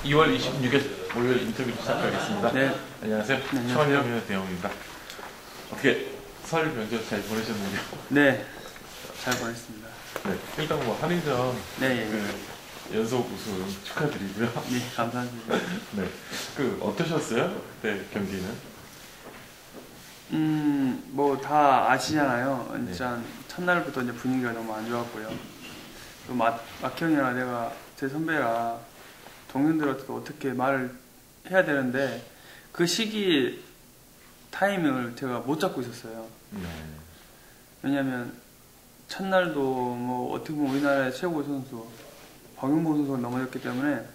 2월 26일 목요일 인터뷰 시작하겠습니다. 네. 안녕하세요. 네, 청원영 대원입니다. 어떻게 설 명절 잘 보내셨는지요? 네, 잘 보냈습니다. 네. 일단 뭐 한일전 네, 그 연속 우승 축하드리고요. 네, 감사합니다. 네. 그 어떠셨어요? 그때 경기는? 뭐 다 아시잖아요. 네. 일단 첫날부터 이제 분위기가 너무 안 좋았고요. 또 막형이랑 내가 제 선배라 동생들한테도 어떻게 말을 해야 되는데 그 시기 타이밍을 제가 못 잡고 있었어요. 네. 왜냐면 첫날도 뭐 어떻게 보면 우리나라의 최고 선수 박용복 선수가 넘어졌기 때문에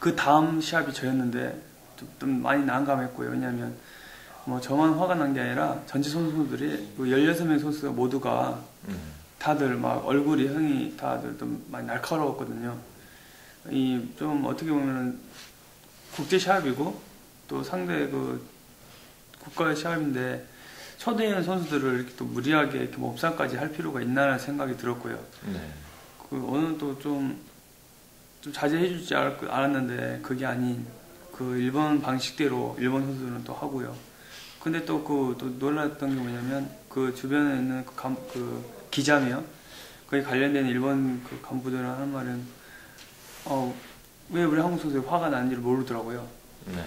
그 다음 시합이 저였는데 좀 많이 난감했고요. 왜냐면 뭐 저만 화가 난 게 아니라 전체 선수들이 그 16명 선수가 모두가 다들 막 얼굴이 형이 다들 좀 많이 날카로웠거든요. 이 좀 어떻게 보면은 국제 시합이고 또 상대 그 국가의 시합인데 초대형 선수들을 이렇게 또 무리하게 이렇게 몸싸움까지 할 필요가 있나라는 생각이 들었고요. 네. 그 오늘 또 좀 자제해 줄지 알았는데 그게 아닌 그 일본 방식대로 일본 선수들은 또 하고요. 근데 또 또 놀랐던 게 뭐냐면 그 주변에 있는 그 기자며 거기 관련된 일본 그 간부들은 하는 말은 왜 우리 한국 선수들이 화가 나는지를 모르더라고요. 네.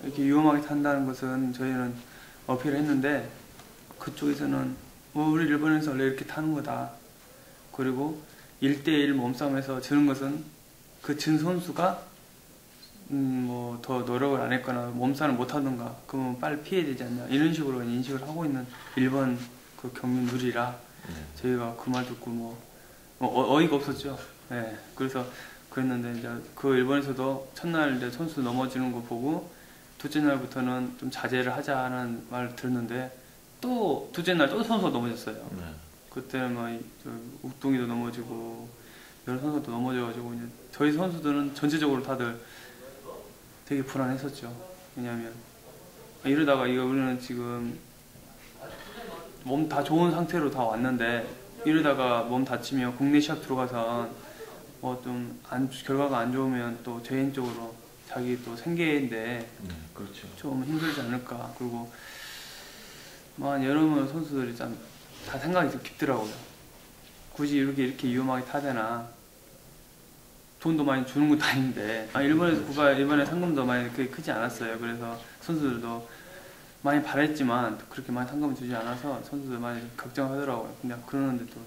이렇게 위험하게 탄다는 것은 저희는 어필을 했는데 그쪽에서는 우리 일본에서 원래 이렇게 타는 거다. 그리고 1대1 몸싸움에서 지는 것은 그 진 선수가 뭐 더 노력을 안 했거나 몸싸움을 못 하던가 그러면 빨리 피해야 되지 않냐 이런 식으로 인식을 하고 있는 일본 그 경민들이라 저희가 그 말 듣고 뭐 어이가 없었죠. 네. 그래서 그랬는데 이제 그 일본에서도 첫날 이제 선수 넘어지는 거 보고 둘째 날부터는 좀 자제를 하자는 말을 들었는데 또 둘째 날 또 선수가 넘어졌어요. 네. 그때는 막 욱동이도 넘어지고 여러 선수도 넘어져가지고 이제 저희 선수들은 전체적으로 다들 되게 불안했었죠. 왜냐하면 이러다가 우리는 지금 몸 다 좋은 상태로 다 왔는데 이러다가 몸 다치면 국내 시합 들어가서 뭐 좀 결과가 안 좋으면 또 개인적으로 자기 또 생계인데 그렇죠. 좀 힘들지 않을까. 그리고 여러분 선수들이 참 다 생각이 좀 깊더라고요. 굳이 이렇게 위험하게 타되나. 돈도 많이 주는 것도 아닌데 일본에서 이번에 상금도 많이 그렇게 크지 않았어요. 그래서 선수들도 많이 바랬지만 그렇게 많이 상금을 주지 않아서 선수들 많이 걱정하더라고요. 그냥 그러는데 또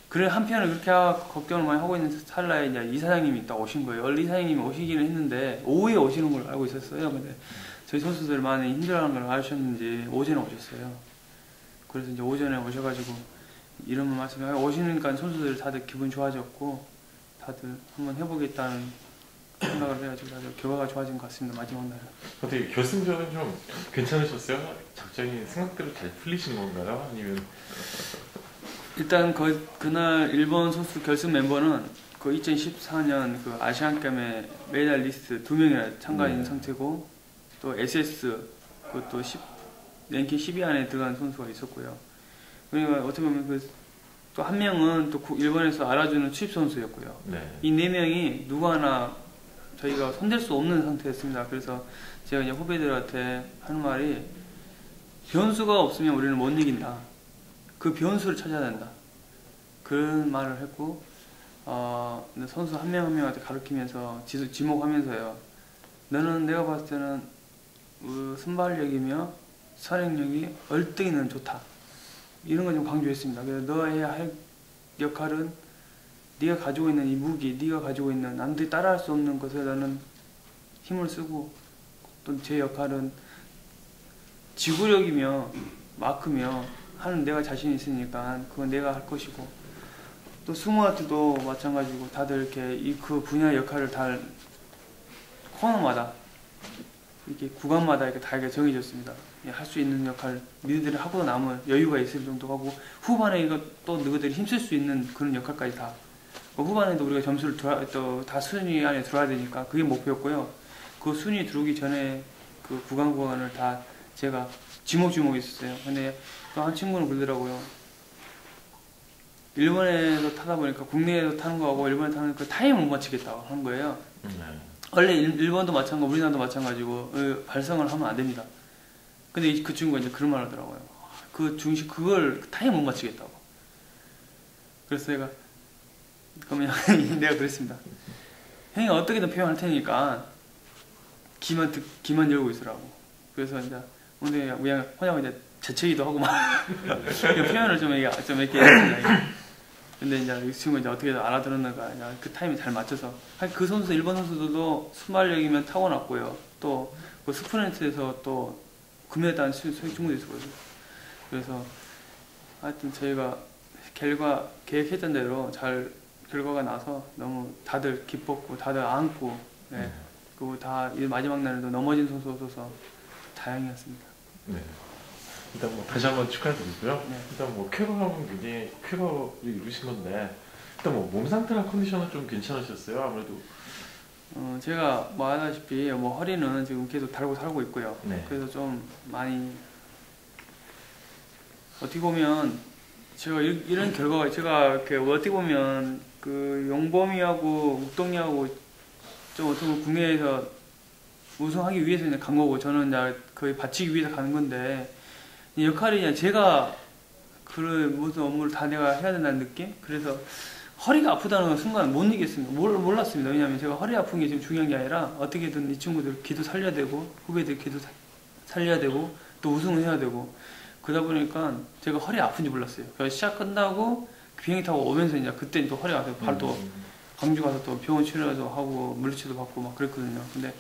그래 한편을 그렇게 걱정을 많이 하고 있는 찰나에 이제 이사장님이 딱 오신 거예요. 원래 이사장님이 오시기는 했는데 오후에 오시는 걸 알고 있었어요. 근데 저희 선수들 많이 힘들어하는 걸 아셨는지 오전에 오셨어요. 그래서 이제 오전에 오셔가지고 이런 말씀을 오시니까 선수들 다들 기분 좋아졌고 다들 한번 해보겠다는 생각을 해가지고 다들 결과가 좋아진 것 같습니다. 마지막 날은. 어떻게 결승전은 좀 괜찮으셨어요? 작전이 생각대로 잘 풀리신 건가요? 아니면 일단 그날 일본 선수 결승 member는 그 2014년 그 아시안게임의 메달리스트 2명이나 참가인 상태고 또 SS 그것도 랭킹 10위 안에 들어간 선수가 있었고요. 그러니까 어떻게 보면 또 한 명은 또 일본에서 알아주는 취입 선수였고요. 네. 이 4명이 누구 하나 저희가 손댈 수 없는 상태였습니다. 그래서 제가 이제 후배들한테 하는 말이 변수가 없으면 우리는 못 이긴다. 그 변수를 찾아야 된다. 그런 말을 했고 선수 한 명 한 명한테 가르치면서 지목하면서요. 너는 내가 봤을 때는 순발력이며 선행력이 얼등이는 좋다. 이런 거 좀 강조했습니다. 그래서 너가 해야 할 역할은 네가 가지고 있는 이 무기, 네가 가지고 있는 남들이 따라할 수 없는 것에 나는 힘을 쓰고 또 제 역할은 지구력이며 마크며 하는 내가 자신 있으니까 그건 내가 할 것이고 또 스무아트도 마찬가지고 다들 이렇게 그 분야의 역할을 다 코너마다 이렇게 구간마다 이렇게 다 정해졌습니다. 할 수 있는 역할 너희들이 하고 남은 여유가 있을 정도 하고 후반에 이거 또 너희들이 힘쓸 수 있는 그런 역할까지 다 후반에도 우리가 점수를 또 다 순위 안에 들어야 되니까 그게 목표였고요. 그 순위 들어오기 전에 그 구간을 다 제가 지목이 있었어요. 근데 또 한 친구는 그러더라고요. 일본에서 타다 보니까 국내에서 타는 거하고 일본에 타는 그 타임을 못 맞추겠다고 한 거예요. 원래 일본도 마찬가지고 우리나라도 마찬가지고 발성을 하면 안 됩니다. 근데 그 친구가 이제 그런 말 하더라고요. 그 중식 그걸 타임 못 맞추겠다고. 그래서 내가 그러면 내가 그랬습니다. 형이 어떻게든 표현할 테니까 귀만 열고 있으라고. 그래서 이제 오늘 그냥 혼자 이제 재채기도 하고 막 표현을 좀 이렇게 했습니다. 근데 이제 이 친구 이제 어떻게 알아들었는가 그 타임에 잘 맞춰서 그 선수 일본 선수들도 순발력이면 타고났고요. 또 그 스프린트에서 또 금메달 친구도 있었거든요. 그래서 하여튼 저희가 계획했던 대로 잘 결과가 나서 너무 다들 기뻤고 다들 안고 네. 그리고 다 마지막 날에도 넘어진 선수 없어서 다행이었습니다. 네. 일단 뭐 다시 한번 축하드리고요. 네. 일단 뭐 쾌거하면 굉장히 쾌거를 이루신 건데 일단 뭐 몸 상태나 컨디션은 좀 괜찮으셨어요? 아무래도 제가 뭐 아다시피 뭐 허리는 지금 계속 달고 살고 있고요. 네. 그래서 좀 많이 어떻게 보면 제가 이런 결과가 제가 이렇게 어떻게 보면 그 용범이하고 욱동이하고 좀 어떻게 보면 국내에서 우승하기 위해서 그냥 간 거고 저는 이제 거의 바치기 위해서 가는 건데 이 역할이 그냥 제가 그 모든 업무를 다 내가 해야 된다는 느낌? 그래서 허리가 아프다는 순간 못 이겼습니다. 몰랐습니다. 왜냐하면 제가 허리 아픈 게 지금 중요한 게 아니라 어떻게든 이 친구들 기도 살려야 되고 후배들 기도 살려야 되고 또 우승을 해야 되고 그러다 보니까 제가 허리 아픈지 몰랐어요. 그래서 시합 끝나고 비행기 타고 오면서 이제 그때 또 허리가 아파서 바로 또 광주 가서 또 병원 치료도 하고 물리치료도 받고 막 그랬거든요. 근데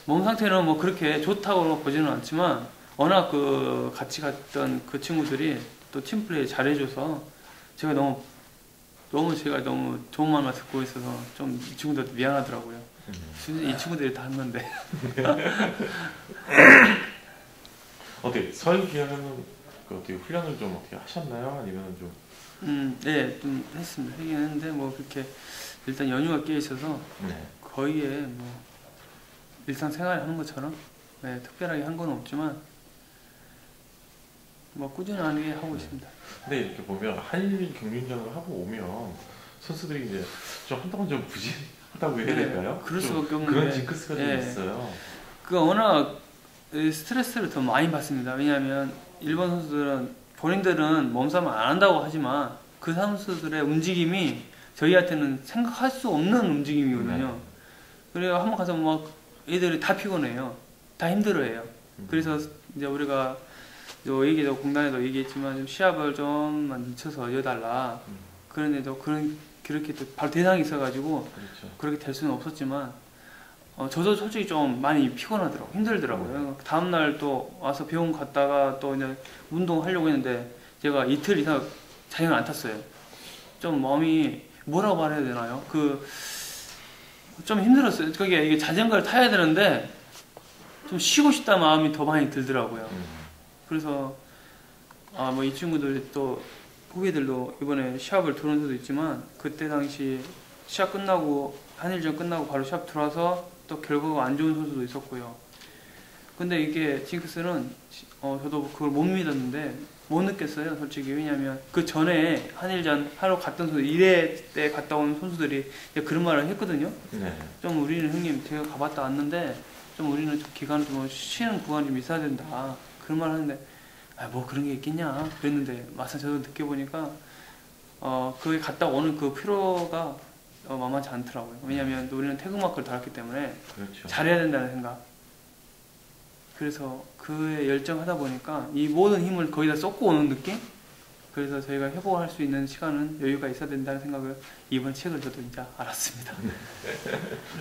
몸 상태는 뭐 그렇게 좋다고 보지는 않지만 워낙 그 같이 갔던 그 친구들이 또 팀플레이 잘해줘서 제가 너무 좋은 말만 듣고 있어서 좀 이 친구들한테 미안하더라고요. 이 친구들이 다 한 건데. 어떻게 설 기간은 그 어떻게 훈련을 좀 어떻게 하셨나요? 아니면 좀 네, 좀 했습니다. 하긴 했는데 뭐 그렇게 일단 연휴가 끼어 있어서 네. 거의 뭐 일상생활 하는 것처럼 네, 특별하게 한 건 없지만 뭐 꾸준하게 하고 있습니다. 근데 이렇게 보면 한일 경륜전을 하고 오면 선수들이 이제 좀 한동안 좀 부진하다고 해야 될까요? 그럴 좀 수밖에 없는데 그런 징크스가 좀 있어요. 그 워낙 스트레스를 더 많이 받습니다. 왜냐하면 일본 선수들은 본인들은 몸싸움 안 한다고 하지만 그 선수들의 움직임이 저희한테는 생각할 수 없는 움직임이거든요. 네. 그래서 한번 가서 막 애들이 다 피곤해요. 다 힘들어해요. 그래서 이제 우리가 얘기도 공단에도 얘기했지만 좀 시합을 좀만 늦춰서 여달라. 그런데도 그렇게 또 바로 대상이 있어가지고 그렇죠. 그렇게 될 수는 없었지만 저도 솔직히 좀 많이 피곤하더라고요. 힘들더라고요. 다음날 또 와서 병원 갔다가 또 이제 운동하려고 했는데 제가 이틀 이상 자전거 안 탔어요. 좀 마음이 뭐라고 말해야 되나요? 좀 힘들었어요. 이게 자전거를 타야 되는데 좀 쉬고 싶다 마음이 더 많이 들더라고요. 그래서 뭐 이 친구들 또 후배들도 이번에 시합을 들어온 수도 있지만 그때 당시 시합 끝나고 한일전 끝나고 바로 시합 들어와서 또 결과가 안 좋은 선수도 있었고요. 근데 이게 징크스는 저도 그걸 못 믿었는데 못 느꼈어요, 솔직히. 왜냐면 그 전에 한일전 하러 갔던 선수 1회 때 갔다 온 선수들이 그런 말을 했거든요. 네. 좀 우리는 형님 제가 가봤다 왔는데 좀 우리는 좀 기간을 좀 쉬는 구간이 좀 있어야 된다. 그런 말 하는데 뭐 그런 게 있겠냐 그랬는데 막상 저도 느껴보니까 거기 갔다 오는 그 피로가 만만치 않더라고요. 왜냐면 우리는 태극마크를 달았기 때문에 그렇죠. 잘해야 된다는 생각. 그래서 그에 열정하다 보니까 이 모든 힘을 거기다 쏟고 오는 느낌? 그래서 저희가 회복할 수 있는 시간은 여유가 있어야 된다는 생각을 이번 책을 저도 이제 알았습니다.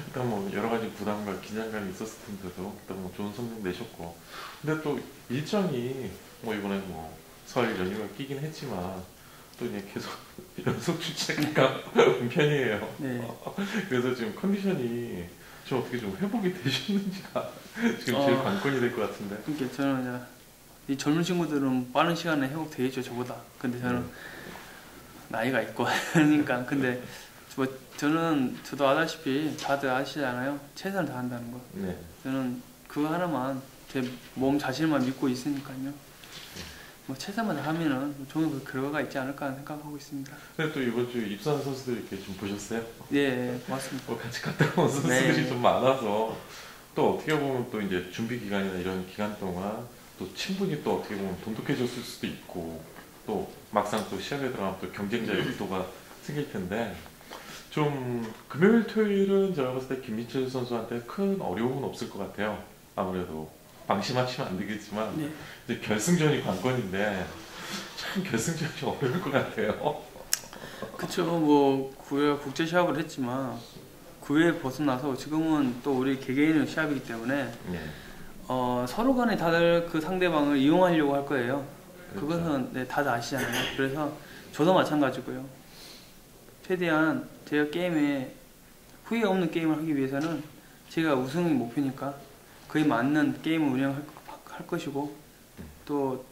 일단 뭐 여러 가지 부담과 긴장감이 있었을 텐데도 일단 뭐 좋은 성적 내셨고, 근데 또 일정이 뭐 이번에 뭐 설 연휴가 끼긴 했지만 또 이제 계속 연속 출장가 편이에요. 네. 그래서 지금 컨디션이 좀 어떻게 좀 회복이 되셨는지가 지금 제일 관건이 될 것 같은데. 그러니까 저는 이제 이 젊은 친구들은 빠른 시간에 회복되겠죠, 저보다. 근데 저는 나이가 있고 하니까. 근데 저도 아다시피 다들 아시잖아요. 최선을 다한다는 거. 네. 저는 그거 하나만 제 몸 자신만 믿고 있으니까요. 뭐 최선만 다하면은 좋은 결과가 있지 않을까 하는 생각하고 있습니다. 근데 또 이번 주 입사한 선수들 이렇게 좀 보셨어요? 예, 고맙습니다. 뭐 같이 갔다 온 선수들이 네. 좀 많아서 또 어떻게 보면 또 이제 준비 기간이나 이런 기간 동안 또 친분이 또 어떻게 보면 돈독해졌을 수도 있고 또 막상 또 시합에 들어가면 또 경쟁자의 의도가 생길 텐데 좀 금요일 토요일은 제가 봤을 때 김민철 선수한테 큰 어려움은 없을 것 같아요. 아무래도 방심하시면 안 되겠지만 네. 이제 결승전이 관건인데 참 결승전이 어려울 것 같아요. 그쵸. 뭐 9회 국제 시합을 했지만 9회 벗어나서 지금은 또 우리 개개인의 시합이기 때문에 네. 서로 간에 다들 그 상대방을 이용하려고 할 거예요. 그렇죠. 그것은 네, 다들 아시잖아요. 그래서 저도 마찬가지고요. 최대한 제가 게임에 후회 없는 게임을 하기 위해서는 제가 우승이 목표니까 그에 맞는 게임을 운영할 것이고 또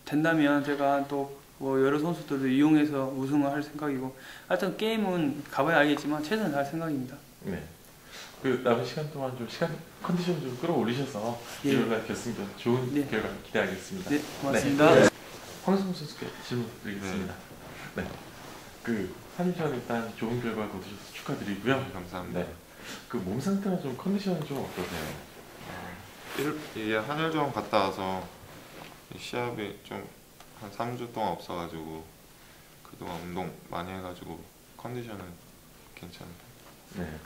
된다면 제가 또 뭐 여러 선수들을 이용해서 우승을 할 생각이고 하여튼 게임은 가봐야 알겠지만 최선을 다할 생각입니다. 네. 그 남은 시간 동안 좀 시간 컨디션 좀 끌어올리셔서 예. 일요일날 결승전 좋은 네. 결과 기대하겠습니다. 네, 고맙습니다. 네. 황승우 선수께 질문 드리겠습니다. 네. 그 한일전 일단 좋은 결과 거두셔서 축하드리고요. 감사합니다. 네. 그 몸 상태나 좀 컨디션은 좀 어떠세요? 이게 한일전 갔다 와서 시합이 좀 한 3주 동안 없어가지고 그동안 운동 많이 해가지고 컨디션은 괜찮은데. 네.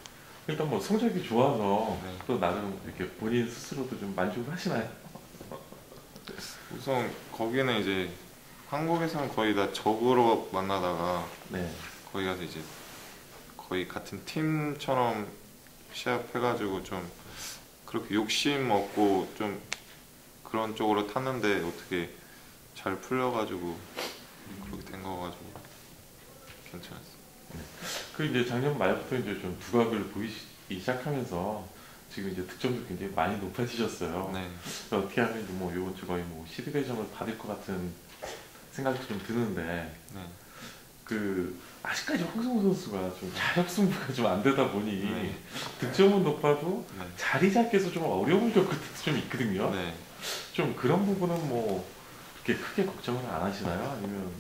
일단 뭐 성적이 좋아서 네. 또 나름 이렇게 본인 스스로도 좀 만족을 하시나요? 우선 거기는 이제 한국에서는 거의 다 적으로 만나다가 네. 거기 가서 이제 거의 같은 팀처럼 시합해가지고 좀 그렇게 욕심 없고 좀 그런 쪽으로 탔는데 어떻게 잘 풀려가지고 그렇게 된 거가지고 괜찮았어요. 그 이제 작년 말부터 이제 좀 두각을 보이기 시작하면서 지금 이제 득점도 굉장히 많이 높아지셨어요. 네. 그래서 어떻게 하면 이제 뭐 이번 주 거의 뭐 12대 점을 받을 것 같은 생각도 좀 드는데 네. 그 아직까지 황성우 선수가 좀 자력 승부가 좀 안 되다 보니 네. 득점은 높아도 네. 자리 잡기에서 좀 어려움을 겪을 때도 좀 있거든요. 네. 좀 그런 부분은 뭐 그렇게 크게 걱정을 안 하시나요? 아니면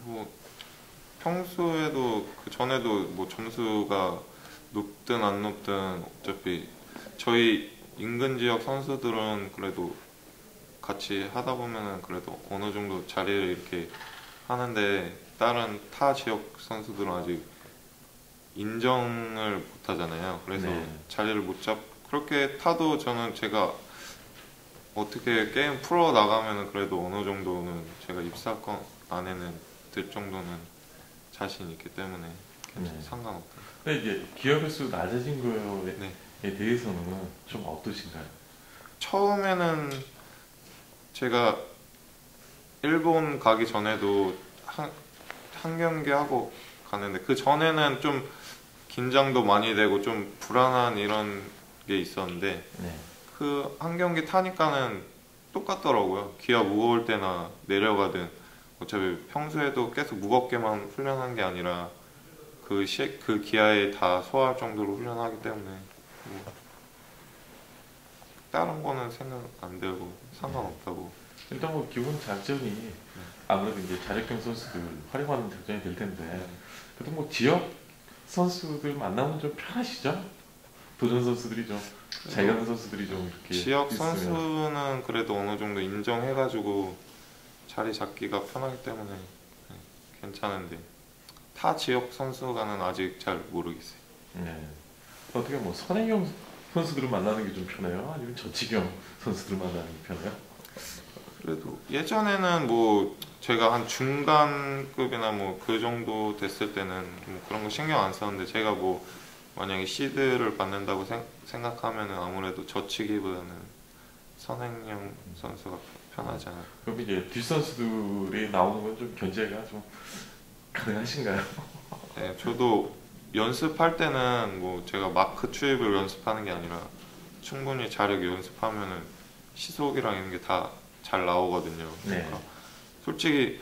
뭐 평소에도 그 전에도 뭐 점수가 높든 안 높든 어차피 저희 인근 지역 선수들은 그래도 같이 하다 보면은 그래도 어느 정도 자리를 이렇게 하는데 다른 타 지역 선수들은 아직 인정을 못 하잖아요. 그래서 네. 자리를 못 잡, 그렇게 타도 저는 제가 어떻게 게임 풀어 나가면은 그래도 어느 정도는 제가 입사권 안에는 들 정도는 자신 있기 때문에 네. 상관없다. 근데 이제 기업의 수 낮아진 거에 네. 대해서는 좀 어떠신가요? 처음에는 제가 일본 가기 전에도 한 경기 하고 가는데 그 전에는 좀 긴장도 많이 되고 좀 불안한 이런 게 있었는데 네. 그 한 경기 타니까는 똑같더라고요. 기아 무거울 때나 내려가든 어차피 평소에도 계속 무겁게만 훈련한 게 아니라 그 기아에 다 소화할 정도로 훈련하기 때문에 뭐 다른 거는 생각 안 들고 상관없다고. 일단 뭐 기본 작전이 아무래도 이제 자력형 선수들 활용하는 작전이 될 텐데 그래도 뭐 지역 선수들 만나면 좀 편하시죠? 도전 선수들이 좀 잘 가는 선수들이 좀 이렇게 지역 있으면. 선수는 그래도 어느 정도 인정해가지고 자리 잡기가 편하기 때문에 네, 괜찮은데 타 지역 선수가는 아직 잘 모르겠어요. 네. 어떻게 뭐 선행형 선수들을 만나는 게 좀 편해요? 아니면 저치경 선수들 만나는 게 편해요? 그래도 예전에는 뭐 제가 한 중간급이나 뭐 그 정도 됐을 때는 뭐 그런 거 신경 안 썼는데 제가 뭐 만약에 시드를 받는다고 생각하면은 아무래도 저치기보다는 선행형 선수가 편하지 않아요. 그럼 이제 뒷 선수들이 나오는 건 좀 견제가 좀 가능하신가요? 네, 저도 연습할 때는 뭐 제가 마크 추입을 연습하는 게 아니라 충분히 자력 연습하면은 시속이랑 이런 게 다 잘 나오거든요. 그러니까 네. 솔직히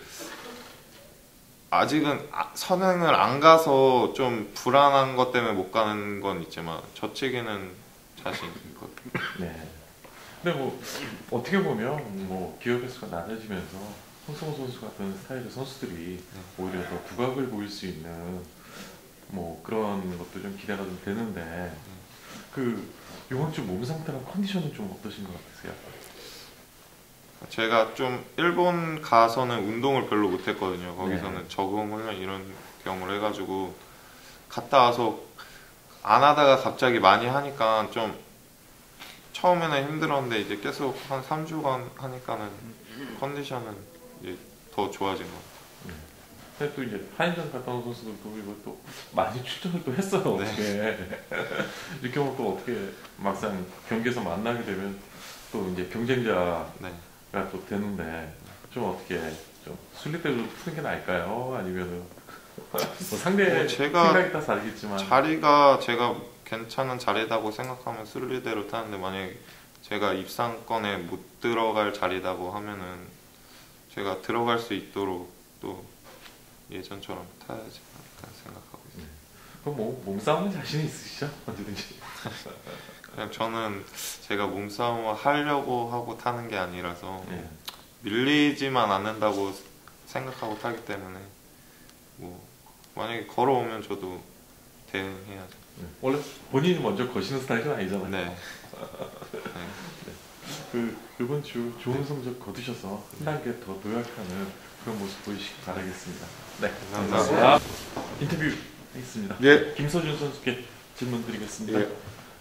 아직은 선행을 안 가서 좀 불안한 것 때문에 못 가는 건 있지만 저치기는 자신 있거든요. 네. 근데 뭐 어떻게 보면 뭐 기업의 수가 낮아지면서 황성호 선수 같은 스타일의 선수들이 오히려 더 두각을 보일 수 있는 뭐 그런 것도 좀 기대가 좀 되는데 그 이번 주 몸 상태랑 컨디션은 좀 어떠신 것 같으세요? 제가 좀 일본 가서는 운동을 별로 못했거든요. 거기서는 적응 훈련 이런 경험을 해가지고 갔다 와서 안 하다가 갑자기 많이 하니까 좀 처음에는 힘들었는데 이제 계속 한 3주간 하니까는 컨디션은 이제 더 좋아진 것 같아요. 근데 또 이제 한인전 갔다 온 선수들도 이거 또 많이 출전을 또 했어요. 어떻게 이렇게 하면 또 어떻게 막상 경기에서 만나게 되면 또 이제 경쟁자가 네. 또 되는데 좀 어떻게 좀 순리대로 푸는 게 나을까요? 아니면은 뭐 상대 제가 생각이 다 다르겠지만 자리가 제가 괜찮은 자리다고 생각하면 순리대로 타는데 만약에 제가 입상권에 못 들어갈 자리다고 하면은 제가 들어갈 수 있도록 또 예전처럼 타야지 않을까 생각하고 있어요. 그럼 뭐 몸싸움은 자신 있으시죠? 언제든지. 그냥 저는 제가 몸싸움을 하려고 하고 타는 게 아니라서 네. 밀리지만 않는다고 생각하고 타기 때문에 뭐 만약에 걸어오면 저도 대응해야죠. 원래 본인이 먼저 거시는 스타일은 아니잖아요. 네. 그 이번 주 좋은 성적 거두셔서 한 단계 더 노력하는 그런 모습 보이시기 바라겠습니다. 네, 감사합니다. 인터뷰 하겠습니다. 예. 김서준 선수께 질문 드리겠습니다. 예.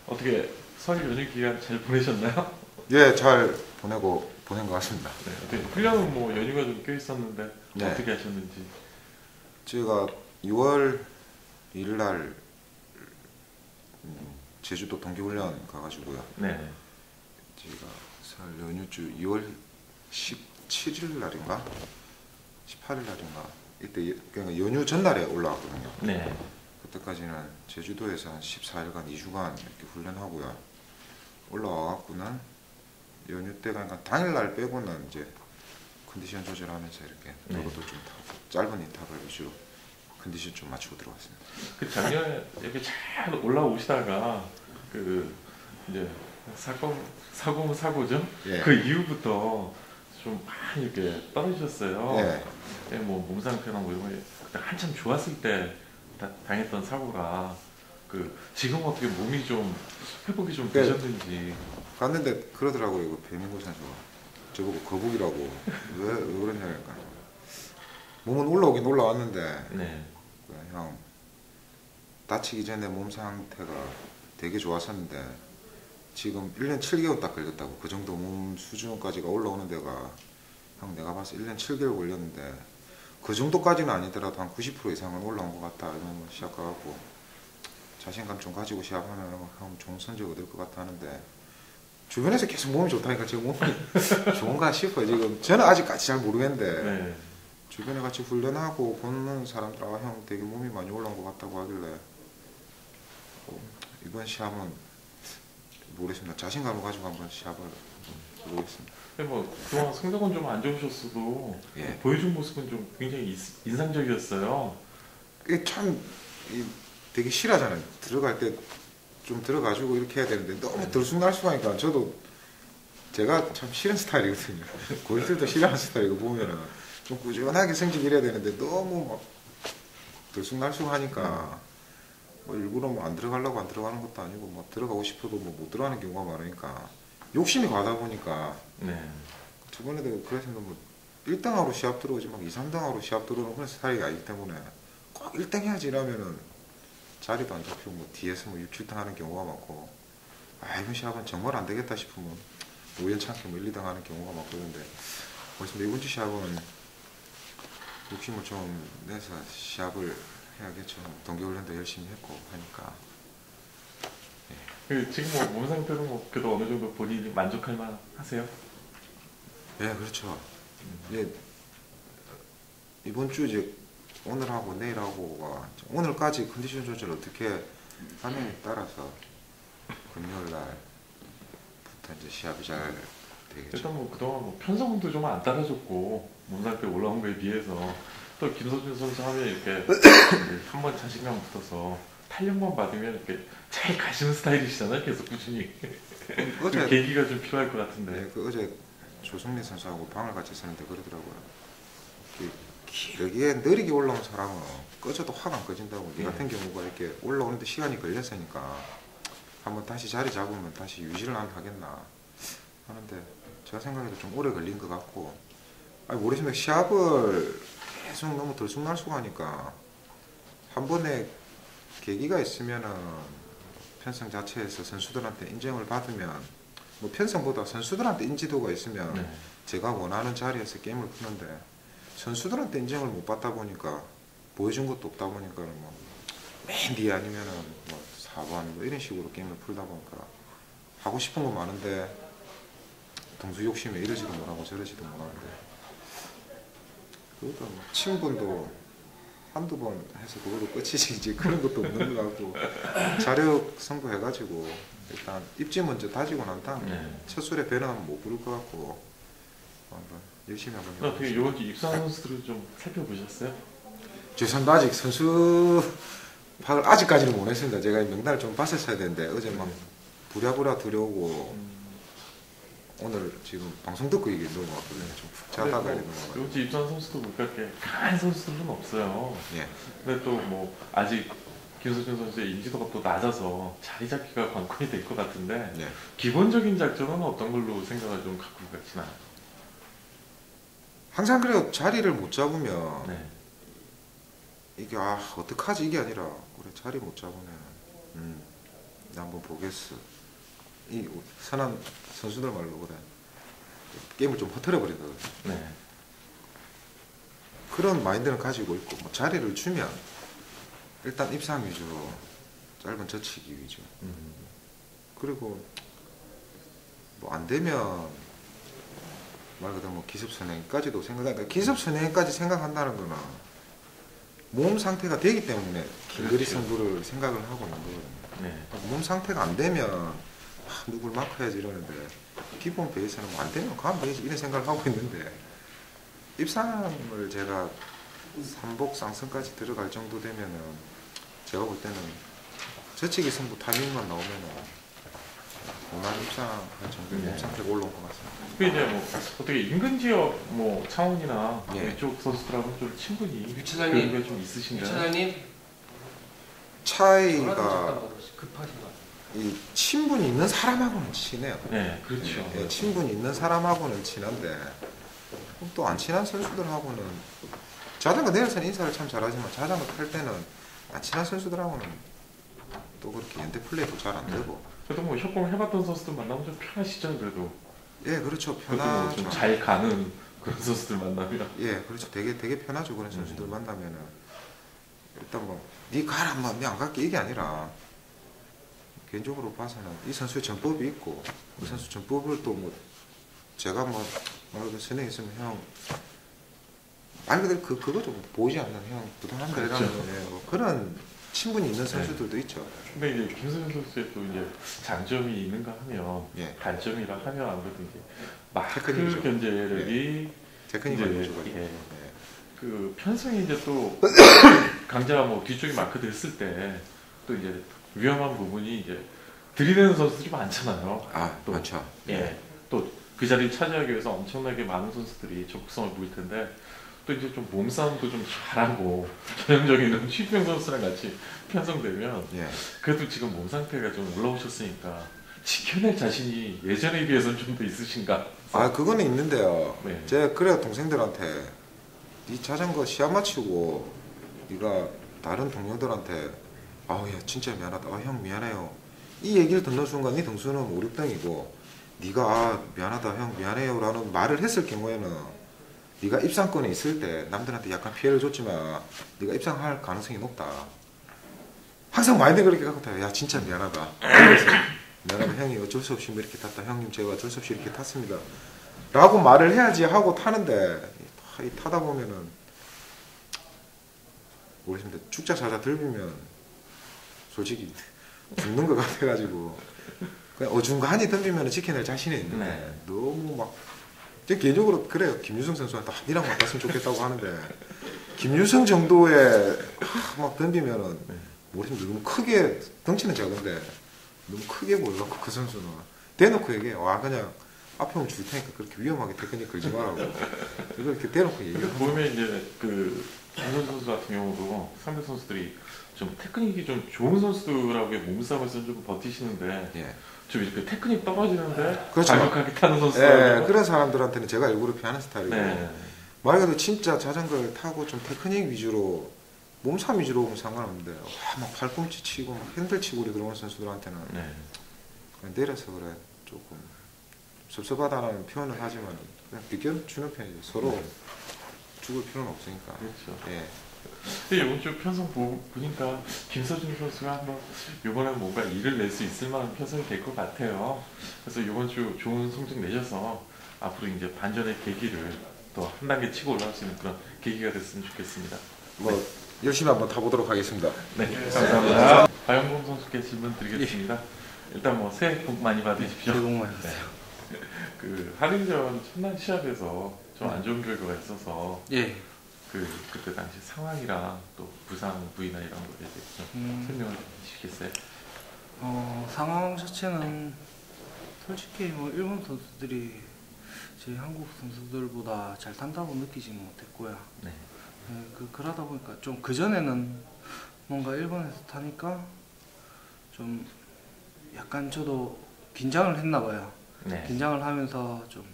어떻게 설 연휴 기간 잘 보내셨나요? 예, 잘 보낸 것 같습니다. 네, 어떻게 훈련은 뭐 연휴가 좀 껴 있었는데 네. 어떻게 하셨는지. 제가 6월 1일 날 제주도 동계훈련 가가지고요. 네, 제가 설 연휴주 2월 17일 날인가 18일 날인가 이때 그러니까 연휴 전날에 올라왔거든요. 네, 그때까지는 제주도에서 한 14일간 2주간 이렇게 훈련하고요. 올라와갖고는 연휴 때가 그러니까 당일날 빼고는 이제 컨디션 조절하면서 이렇게 네. 도로도 좀 타고 짧은 인터벌 위주로 컨디션 좀 맞추고 들어왔습니다. 그 작년에 이렇게 잘 올라오시다가 그 이제 사고죠. 예. 그 이후부터 좀 많이 이렇게 떨어지셨어요. 예. 예, 뭐 몸 상태나 뭐 이런 거 그때 한참 좋았을 때 당했던 사고가 그 지금 어떻게 몸이 좀 회복이 좀 네. 되셨는지. 갔는데 그러더라고요. 그 배민구 선수가 저보고 거북이라고 왜 그러냐니까 몸은 올라오긴 올라왔는데 네, 형 다치기 전에 몸 상태가 되게 좋았었는데 지금 1년 7개월 딱 걸렸다고. 그 정도 몸 수준까지가 올라오는 데가 형 내가 봐서 1년 7개월 걸렸는데 그 정도까지는 아니더라도 한 90% 이상은 올라온 것 같다 이러면 시작해갖고 자신감 좀 가지고 시합하면 형 좋은 성적 얻을 것 같아 하는데 주변에서 계속 몸이 좋다니까 지금 몸이 좋은가 싶어요. 지금 저는 아직까지 잘 모르겠는데 네. 주변에 같이 훈련하고 보는 사람들 형 되게 몸이 많이 올라온 것 같다고 하길래 이번 시합은 모르겠습니다. 자신감을 가지고 한번 시합을 해보겠습니다. 근데 뭐 그동안 성적은 좀 안 좋으셨어도 예. 보여준 모습은 좀 굉장히 인상적이었어요. 이게 참 되게 실하잖아요. 들어갈 때 좀 들어가지고 이렇게 해야 되는데 너무 들쑥날쑥하니까 저도 제가 참 싫은 스타일이거든요. 고객들도 싫어하는 스타일이고 보면은 좀 꾸준하게 성적 이래야 되는데 너무 막 들쑥날쑥하니까 뭐 일부러 뭐 안 들어가려고 안 들어가는 것도 아니고 뭐 들어가고 싶어도 뭐 못 들어가는 경우가 많으니까 욕심이 가다 보니까 네. 저번에도 그래서 뭐 1등하로 시합 들어오지 막 2, 3등하로 시합 들어오는 그런 스타일이 아니기 때문에 꼭 1등 해야지 이러면은 자리도 안 잡히고 뭐 뒤에서 뭐 6, 7등 하는 경우가 많고 이번 시합은 정말 안 되겠다 싶으면 우연찮게 뭐 1, 2등 하는 경우가 많고 그런데 그래서 이번 주 시합은 욕심을 좀 내서 시합을 해야겠죠. 동계훈련도 열심히 했고 하니까. 그 지금 뭐 몸 상태는 뭐 그래도 어느 정도 본인이 만족할 만 하세요? 예, 그렇죠. 이제 이번 주 이제 오늘하고 내일하고가 오늘까지 컨디션 조절 어떻게 하느냐에 따라서 금요일 날부터 이제 시합이 잘 되겠죠. 일단 뭐 그동안 뭐 편성도 좀 안 따라줬고 몸 상태 올라온 거에 비해서 또 김서준 선수 하면 이렇게 한번 자신감 붙어서 탄력만 받으면 이렇게 잘 가시는 스타일이시잖아요. 계속 꾸준히. 그 계기가 좀 필요할 것 같은데. 네, 그 어제 조성민 선수하고 방을 같이 쓰는데 그러더라고요. 길게 느리게 올라온 사람은 꺼져도 확 안 꺼진다고. 니 같은 경우가 이렇게 올라오는데 시간이 걸렸으니까 한번 다시 자리 잡으면 다시 유지를 안 하겠나 하는데 제가 생각해도 좀 오래 걸린 것 같고. 아니 모르시면 시합을 계속 너무 들쑥날쑥 하니까 한 번에 계기가 있으면은 편성 자체에서 선수들한테 인정을 받으면 뭐 편성보다 선수들한테 인지도가 있으면 네. 제가 원하는 자리에서 게임을 푸는데 선수들한테 인정을 못 받다 보니까 보여준 것도 없다 보니까 뭐 맨 뒤에 아니면은 뭐 4번 뭐 이런 식으로 게임을 풀다 보니까 하고 싶은 거 많은데 동수 욕심에 이러지도 못하고 저러지도 못하는데 그것도 뭐 친분도 한두 번 해서 그걸로 끝이지 이제 그런 것도 없는 것 같고 자력 승부해가지고 일단 입지 먼저 다지고 난 다음에 네. 첫 술에 배는 못 부를 것 같고 한번 열심히 한번 어떻게 이번 주 입상한 선수들을 좀 살펴보셨어요? 죄송합니다. 아직 선수 파악을 아직까지는 못 했습니다. 제가 명단을 좀 봤었어야 되는데 어제 막 부랴부랴 들여오고 오늘 지금 방송 듣고 이게 넘어왔거든요. 좀 자다가 이렇게 넘어가요. 이번 주 입상한 선수도 뭐 그렇게 강한 선수들은 없어요. 예. 근데 또 뭐 아직 김수진 선수의 인지도가 또 낮아서 자리 잡기가 관건이 될 것 같은데 예. 기본적인 작전은 어떤 걸로 생각을 좀 갖고 계시나요? 항상 그래요. 자리를 못 잡으면 네. 이게 아 어떡하지 이게 아니라 그래 자리 못 잡으면 나 한번 보겠어. 이 선한 선수들 말로 그래 게임을 좀 흐트려 버린다. 네. 그런 마인드는 가지고 있고 뭐 자리를 주면 일단 입상 위주로 짧은 젖히기 위주. 그리고 뭐 안 되면 말 그대로 뭐 기습 선행까지도 생각한다. 기습 선행까지 생각한다는 거는 몸 상태가 되기 때문에 길거리 그렇죠. 승부를 생각을 하고 있는 거거든요. 네. 몸 상태가 안 되면 누굴 마크해야지 이러는데 기본 베이스는 뭐 안 되면 가면 되지 이런 생각을 하고 있는데 입상을 제가 삼복 쌍승까지 들어갈 정도 되면은 제가 볼 때는 저치기 승부 타이밍만 나오면은 무난 입상할 정도의 네. 몸 상태가 올라온 것 같습니다. 그 이제 뭐 어떻게 인근 지역 뭐 창원이나 예. 이쪽 선수들하고는 좀 친분이 유 차장님. 그런 게 좀 유 있으신가요? 차장님 차이가 급하신 것 같아요. 이 친분이 있는 사람하고는 친해요. 네, 그렇죠. 예, 친분이 있는 사람하고는 친한데 또 안 친한 선수들하고는 자전거 내려서는 인사를 참 잘하지만 자전거 탈 때는 안 친한 선수들하고는 또 그렇게 연대 플레이도 잘 안 되고 그래도 뭐 협공 해봤던 선수들 만나면 좀 편하시죠, 그래도. 예 그렇죠 그래도 편하죠. 좀잘 가는 그런 선수들 만나면. 예 그렇죠 되게 편하죠 그런 선수들 만나면은 일단 뭐 니 가라 뭐안 갈게 이게 아니라 개인적으로 봐서는 이 선수의 전법이 있고 이 선수 전법을 또 뭐 제가 뭐 말하자면 선행 있으면 형 말 그대로 그거 좀 보이지 않는 형 부담한다 그렇죠. 이러는 예, 뭐 그런 친분이 있는 선수들도 있죠. 근데 이제 김승현 선수의 또 이제 장점이 있는가 하면 예. 단점이라 하면 아무래도 이제 마크 테크닉이죠. 견제력이 테크닉을 이제, 가지고 예. 그 편성이 이제 또 강자 뭐 뒤쪽에 마크 됐을 때 또 이제 위험한 부분이 이제 들이대는 선수들이 많잖아요. 아 또, 많죠. 예. 또 그 자리를 차지하기 위해서 엄청나게 많은 선수들이 적극성을 보일 텐데 또 이제 좀 몸싸움도 좀 잘하고 전형적인 취평 선수랑 같이 편성되면 예. 그래도 지금 몸 상태가 좀 올라오셨으니까 지켜낼 자신이 예전에 비해서는 좀 더 있으신가? 아 그거는 있는데요. 네. 제가 그래야 동생들한테 네 자전거 시합 마치고 네가 다른 동료들한테 아우 야 진짜 미안하다. 아 형 미안해요. 이 얘기를 듣는 순간 네 등수는 5, 6등이고 네가 아 미안하다 형 미안해요 라는 말을 했을 경우에는 네가 입상권에 있을 때 남들한테 약간 피해를 줬지만 네가 입상할 가능성이 높다. 항상 마인드 그렇게 갖고 타요. 야 진짜 미안하다. 그래서 미안하다 형이 어쩔 수 없이 뭐 이렇게 탔다. 형님 제가 어쩔 수 없이 이렇게 탔습니다. 라고 말을 해야지 하고 타는데 타다 보면은 모르겠습니다. 축자 자자 들비면 솔직히 죽는 것 같아가지고 그냥 어중간히 덤비면 지켜낼 자신이 있는데 네. 너무 막 제 개인적으로 그래요. 김유성 선수한테 니랑 맞았으면 좋겠다고 하는데 김유성 정도의 막 덤비면은 모르겠습니다. 너무 크게 덩치는 작은데 너무 크게 보여갖고 그 선수는 대놓고 얘기해. 와 그냥 앞에 오면 줄 테니까 그렇게 위험하게 테크닉 걸지 말라고 이걸 이렇게 대놓고 근데 얘기하는 보면 이제 그 김선 선수 같은 경우도 상대 선수들이 좀 테크닉이 좀 좋은 선수들하고 몸싸움에서 좀 버티시는데 예. 좀 이렇게 테크닉 떨어지는데 그렇죠. 과격하게 타는 예, 선수들. 그런 사람들한테는 제가 일부러 피하는 스타일이고 네. 말 그대로 진짜 자전거를 타고 좀 테크닉 위주로 몸싸움 위주로 오면 상관없는데 와, 막 팔꿈치 치고 막 핸들 치고 이렇게 들어오는 선수들한테는 네. 그냥 내려서 그래 조금 섭섭하다는 표현을 하지만 그냥 비껴주는 편이죠. 서로 네. 죽을 필요는 없으니까. 그렇죠. 예. 근데 이번 주 편성 보니까 김서준 선수가 한번 이번에 뭔가 일을 낼 수 있을 만한 편성이 될 것 같아요. 그래서 이번 주 좋은 성적 내셔서 앞으로 이제 반전의 계기를 또 한 단계 치고 올라갈 수 있는 그런 계기가 됐으면 좋겠습니다. 뭐 열심히 한번 타보도록 하겠습니다. 네, 감사합니다. 박영범 선수께 질문 드리겠습니다. 일단 뭐 새해 복 많이 받으십시오. 새해 복 많이 받으세요. 그 한일전 첫날 시합에서 좀 안 좋은 결과가 있어서 예. 그때 당시 상황이랑 또 부상 부위나 이런 거에 대해서 좀 설명을 해주시겠어요? 상황 자체는 솔직히 뭐 일본 선수들이 저희 한국 선수들보다 잘 탄다고 느끼지 못했고요. 네. 그러다 보니까 좀 그전에는 뭔가 일본에서 타니까 좀 약간 저도 긴장을 했나 봐요. 네. 긴장을 하면서 좀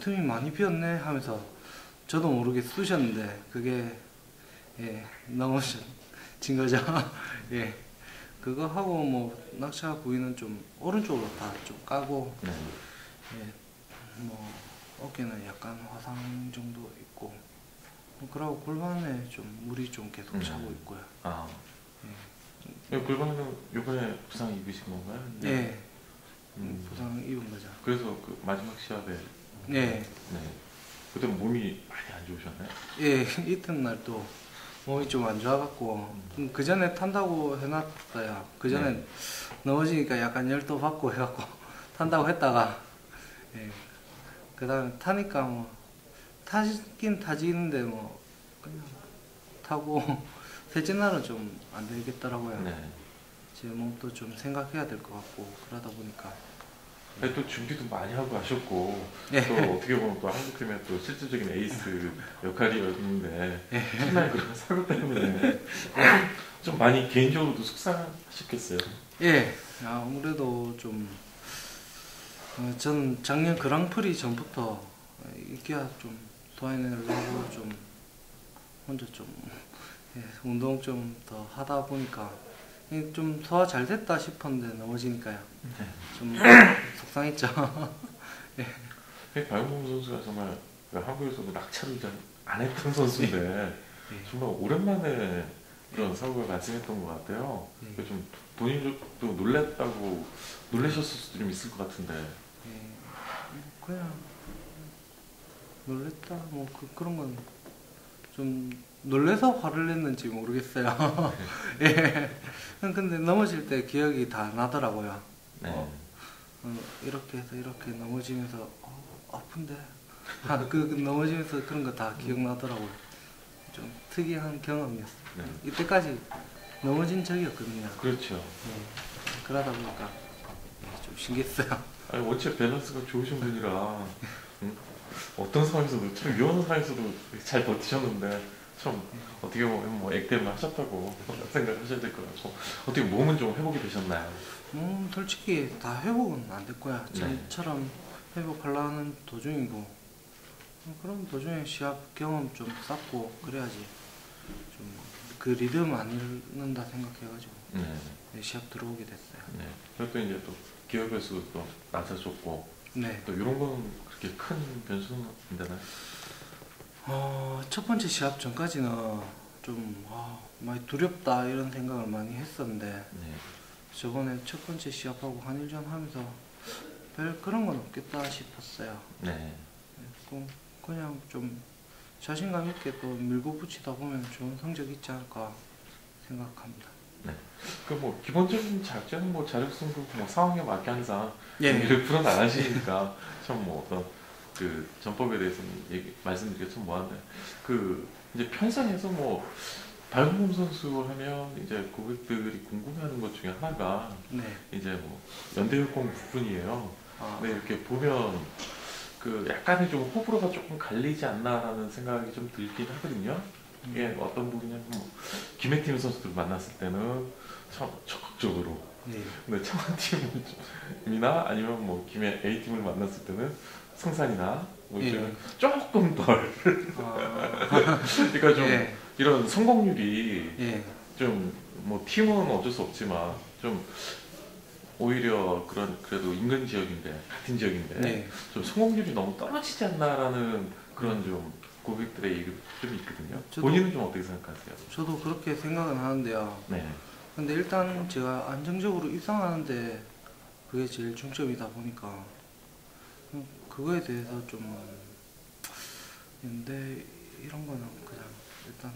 틈이 많이 비었네 하면서 저도 모르게 쑤셨는데 그게 넘어진 거죠. 예. 그거 하고 뭐 낙차 부위는 좀 오른쪽으로 다 좀 까고 네. 뭐 어깨는 약간 화상 정도 있고 그러고 골반에 좀 물이 좀 계속 차고 있고요. 아. 골반은 이번에 부상 입으신 건가요? 네. 부상 입은 거죠. 그래서 그 마지막 시합에 네. 그때 몸이 많이 안 좋으셨나요? 예, 이튿날 또 몸이 좀 안 좋아갖고 그 전에 탄다고 해놨어요. 그 전에 넘어지니까 약간 열도 받고 해갖고 탄다고 했다가 그 다음에 타니까 뭐 타긴 타지는데 뭐 그냥 타고 셋째 날은 좀 안 되겠더라고요. 네. 제 몸도 좀 생각해야 될 것 같고 그러다 보니까 근데 또 준비도 많이 하고 하셨고 예. 또 어떻게 보면 또 한국팀의 또 실질적인 에이스 역할이었는데 첫날 그런 사고 때문에 좀 많이 개인적으로도 속상하셨겠어요. 예, 아무래도 좀 저는 작년 그랑프리 전부터 이렇게 좀 도와내려고 좀 혼자 좀 운동 좀 더 하다 보니까 좀 소화 잘 됐다 싶었는데 넘어지니까요. 좀 속상했죠. 박영범 선수가 정말 그 한국에서도 낙차를 잘 안 했던 선수인데 정말 오랜만에 그런 사고가 발생했던 것 같아요. 그래서 좀 본인도 놀라셨을 수도 좀 있을 것 같은데. 그냥 놀랬다 뭐 그런 건 좀 놀래서 화를 냈는지 모르겠어요. 예. 근데 넘어질 때 기억이 다 나더라고요. 네. 이렇게 해서 이렇게 넘어지면서 아픈데 그 넘어지면서 그런 거 다 기억나더라고요. 좀 특이한 경험이었어요. 네. 이때까지 넘어진 적이 없거든요. 그렇죠. 그러다 보니까 좀 신기했어요. 아니, 원체 밸런스가 좋으신 분이라 어떤 상황에서도 참 위험한 상황에서도 잘 버티셨는데 참 어떻게 보면 뭐 액땜을 하셨다고 생각하셔야 될 것 같고 어떻게 몸은 좀 회복이 되셨나요? 솔직히 다 회복은 안 됐고요. 네. 전처럼 회복하려는 도중이고 그럼 도중에 시합 경험 좀 쌓고 그래야지 좀 그 리듬 안 잃는다 생각해가지고 시합 들어오게 됐어요. 네. 그리고 또 이제 또 기억의 수도 또 낮아졌고 네. 또 이런 거는 그렇게 큰 변수는 안 되나요? 첫 번째 시합 전까지는 좀 많이 두렵다 이런 생각을 많이 했었는데 네. 저번에 첫 번째 시합하고 한일전 하면서 별 그런 건 없겠다 싶었어요. 네. 그냥 좀 자신감 있게 또 밀고 붙이다 보면 좋은 성적 있지 않을까 생각합니다. 네. 그 뭐 기본적인 자격증은 뭐 자력 승부 뭐 상황에 맞게 항상 예. 일을 풀어 나가시니까 참 뭐 어떤 그 전법에 대해서는 말씀드리기가 좀 뭐한데 그 이제 편성에서 뭐 박영범 선수 하면 이제 고객들이 궁금해하는 것 중에 하나가 네. 이제 뭐 연대역공 부분이에요. 아, 근데 이렇게 보면 그 약간의 좀 호불호가 조금 갈리지 않나라는 생각이 좀 들긴 하거든요. 이게 어떤 부분이냐면 뭐 김해팀 선수들 만났을 때는 참 적극적으로, 네. 근데 청원팀이나 아니면 뭐 김해 A팀을 만났을 때는 승산이나 뭐 예. 이제는 조금 덜 아, 그러니까 좀 예. 이런 성공률이 예. 좀 뭐 팀은 어쩔 수 없지만 좀 오히려 그런 그래도 인근 지역인데 같은 지역인데 네. 좀 성공률이 너무 떨어지지 않나라는 그런 좀 고객들의 얘기가 좀 있거든요. 저도- 본인은 좀 어떻게 생각하세요? 저도 그렇게 생각은 하는데요. 네. 근데 일단 제가 안정적으로 입상하는데 그게 제일 중점이다 보니까 그거에 대해서 좀 근데 이런 거는 그냥 일단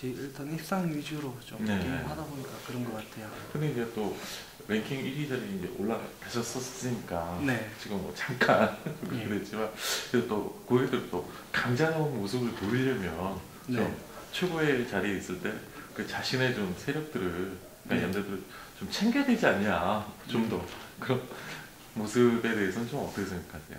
일단 입상 위주로 좀 네. 게임 하다 보니까 그런 것 같아요. 근데 이제 또 랭킹 1위 자리에 이제 올라가셨었으니까 네. 지금 뭐 잠깐 예. 그랬지만 그래도 또 고객들 또 강자다운 모습을 보이려면 좀 네. 최고의 자리에 있을 때 그 자신의 좀 세력들을 네. 연대들을 좀 챙겨야 되지 않냐, 좀 더 그런 모습에 대해서는 좀 어떻게 생각하세요?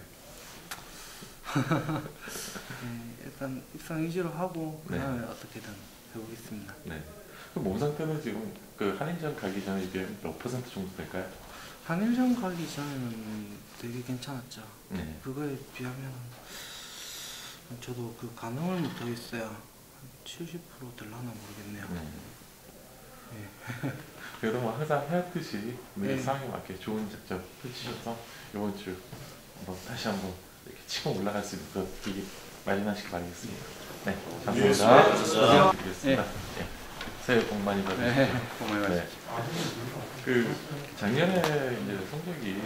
네, 일단 입상 위주로 하고 네. 그다음에 어떻게든 해보겠습니다. 네. 그 몸 상태는 지금 그 한인전 가기 전에 이게 몇 퍼센트 정도 될까요? 한일전 가기 전에는 되게 괜찮았죠. 네. 그거에 비하면 저도 그 가능을 못하겠어요. 한 70% 될라나 모르겠네요. 네. 그래도 뭐 항상 해왔듯이 내 네. 상황에 맞게 좋은 작전 펼치셔서 이번 주 한번 다시 한번 이렇게 치고 올라갈 수 있는 기기 마련하시기 바라겠습니다. 네, 감사합니다. 드리겠습니다. 네. 새해 복 많이 받으시고. 네, 고마워요. 네. 그 작년에 이제 성적이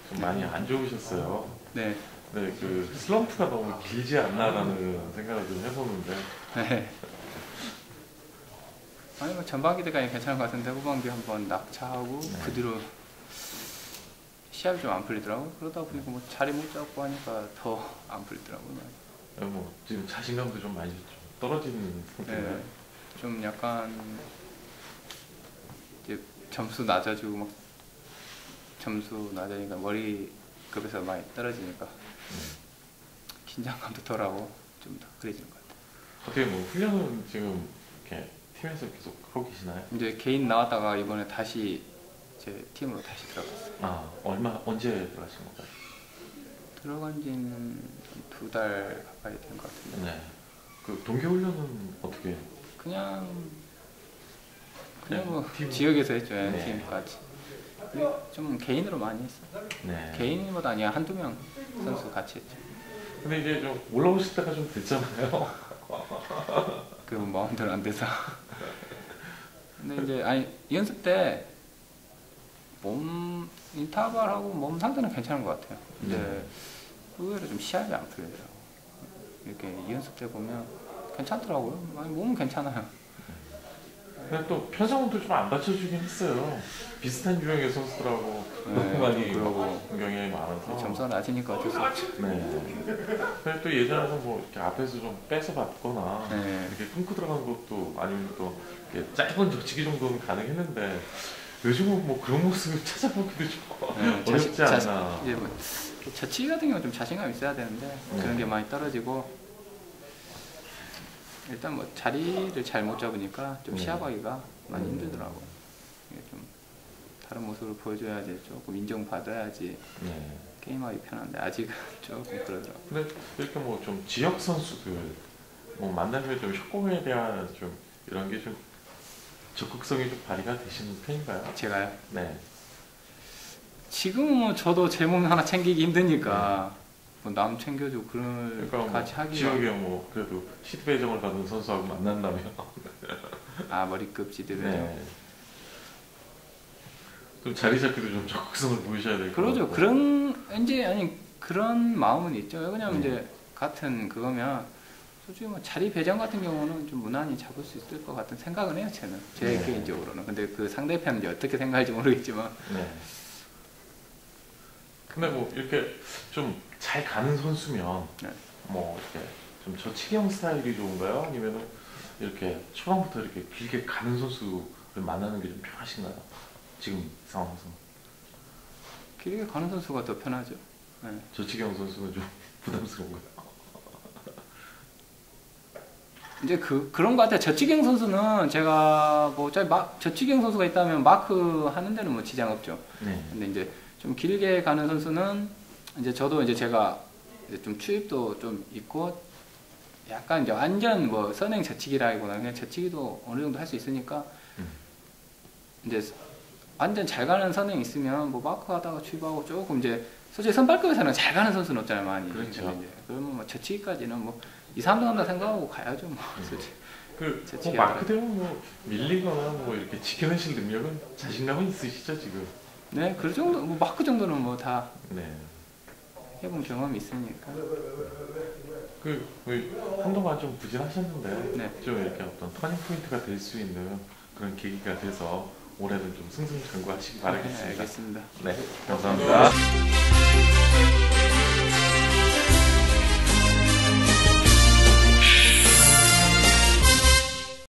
좀 많이 안 좋으셨어요. 네. 네, 그 슬럼프가 너무 길지 않나라는 생각을 좀 해보는데. 네. 아니 뭐 전반기 때까지 괜찮은 것 같은데 후반기 한번 낙차하고 네. 그 뒤로 시합이 좀 안 풀리더라고요. 그러다 보니까 뭐 자리 못 잡고 하니까 더 안 풀리더라고요. 뭐 지금 자신감도 좀 많이 좀 떨어지는 상태인가요? 네. 좀 약간 이제 점수 낮아지고 막 점수 낮으니까 머리급에서 많이 떨어지니까 긴장감도 덜하고 좀 더 그래지는 것 같아요. 어떻게 뭐 훈련은 지금 이렇게 팀에서 계속 하고 계시나요? 이제 개인 나왔다가 이번에 다시 제 팀으로 다시 들어갔어요. 아, 언제 들어가신 건가요? 들어간 지는 2달 가까이 된 것 같은데 네. 그 동계 훈련은 어떻게? 그냥 네, 뭐 팀. 지역에서 했죠. 네. 팀까지. 좀 개인으로 많이 했어요. 네. 개인보다 아니야 한두 명 선수 같이 했죠. 근데 이제 좀 올라오실 때가 좀 됐잖아요. 그 마음대로 안 돼서. 근데 이제 아니 연습 때 몸 인터벌하고 몸 상태는 괜찮은 것 같아요. 근데 의외로 좀 시합이 안 풀리더라고. 이렇게 연습 때 보면 괜찮더라고요. 아니 몸은 괜찮아요. 근데 또 편성도 좀 안 받쳐주긴 했어요. 비슷한 유형의 선수들하고 너무 많이 그러고 경향이 많아서. 점수가 낮으니까 어쩔 수 없죠. 네. 근데 또 예전에는 뭐 이렇게 앞에서 좀 뺏어 받거나 네. 이렇게 끊고 들어간 것도 아니면 또 이렇게 짧은 적치기 정도는 가능했는데 요즘은 뭐 그런 모습을 찾아보기도 좀 어렵지 않나. 이제 뭐 저치기 같은 경우는 좀 자신감 있어야 되는데 그런 게 많이 떨어지고 일단 뭐 자리를 잘 못 잡으니까 좀 네. 시합하기가 많이 힘들더라고요. 이게 좀 다른 모습을 보여줘야지 조금 인정받아야지 네. 게임하기 편한데 아직은 조금 그러더라고요. 근데 이렇게 뭐 좀 지역 선수들 뭐 만나면 좀 협공에 대한 좀 이런 게 좀 적극성이 좀 발휘가 되시는 편인가요? 제가요? 네. 지금은 뭐 저도 제 몸 하나 챙기기 힘드니까 뭐 남 챙겨주고 그걸 그러니까 뭐 같이 하기가 지역에 뭐 그래도 시드배정을 받은 선수하고 만난다면 아 머리급 지대로 네. 좀 자리 잡기도 좀 적극성을 보이셔야 될 것 그러죠. 같고. 그런 이제 아니 그런 마음은 있죠. 왜냐면 네. 이제 같은 그거면 솔직히 뭐 자리 배정 같은 경우는 좀 무난히 잡을 수 있을 것 같은 생각은 해요. 저는 제 네. 개인적으로는. 근데 그 상대편은 이제 어떻게 생각할지 모르겠지만 네. 근데 뭐 이렇게 좀 잘 가는 선수면 네. 뭐 이렇게 좀 저치기형 스타일이 좋은가요? 아니면은 이렇게 초반부터 이렇게 길게 가는 선수를 만나는 게 좀 편하신가요? 지금 상황에서. 길게 가는 선수가 더 편하죠. 네. 저치경 선수는 좀 부담스러운가요? 이제 그런 것 같아요. 저치경 선수는 제가 뭐 저치경 선수가 있다면 마크 하는 데는 뭐 지장 없죠. 네. 근데 이제 좀 길게 가는 선수는 이제 저도 이제 제가 이제 좀 추입도 좀 있고 약간 이제 완전 뭐 선행 저치기라기보다 그냥 저치기도 어느 정도 할 수 있으니까 이제 완전 잘 가는 선행 있으면 뭐 마크 하다가 추입하고 조금 이제 솔직히 선발급에서는 잘 가는 선수는 없잖아요, 많이. 그렇죠. 근데 이제 그러면 뭐 저치기까지는 뭐 2, 3등 한다 생각하고 가야죠, 뭐. 솔직히. 뭐 저치기 마크 되면 뭐 밀리거나 뭐 이렇게 지켜내실 능력은 자신감은 있으시죠 지금? 네, 그 정도 뭐 마크 정도는 뭐 다 네. 해본 경험이 있으니까. 한동안 좀 부진하셨는데 네. 좀 이렇게 어떤 터닝 포인트가 될 수 있는 그런 계기가 돼서 올해는 좀 승승장구하시기 네, 바라겠습니다. 알겠습니다. 네, 감사합니다.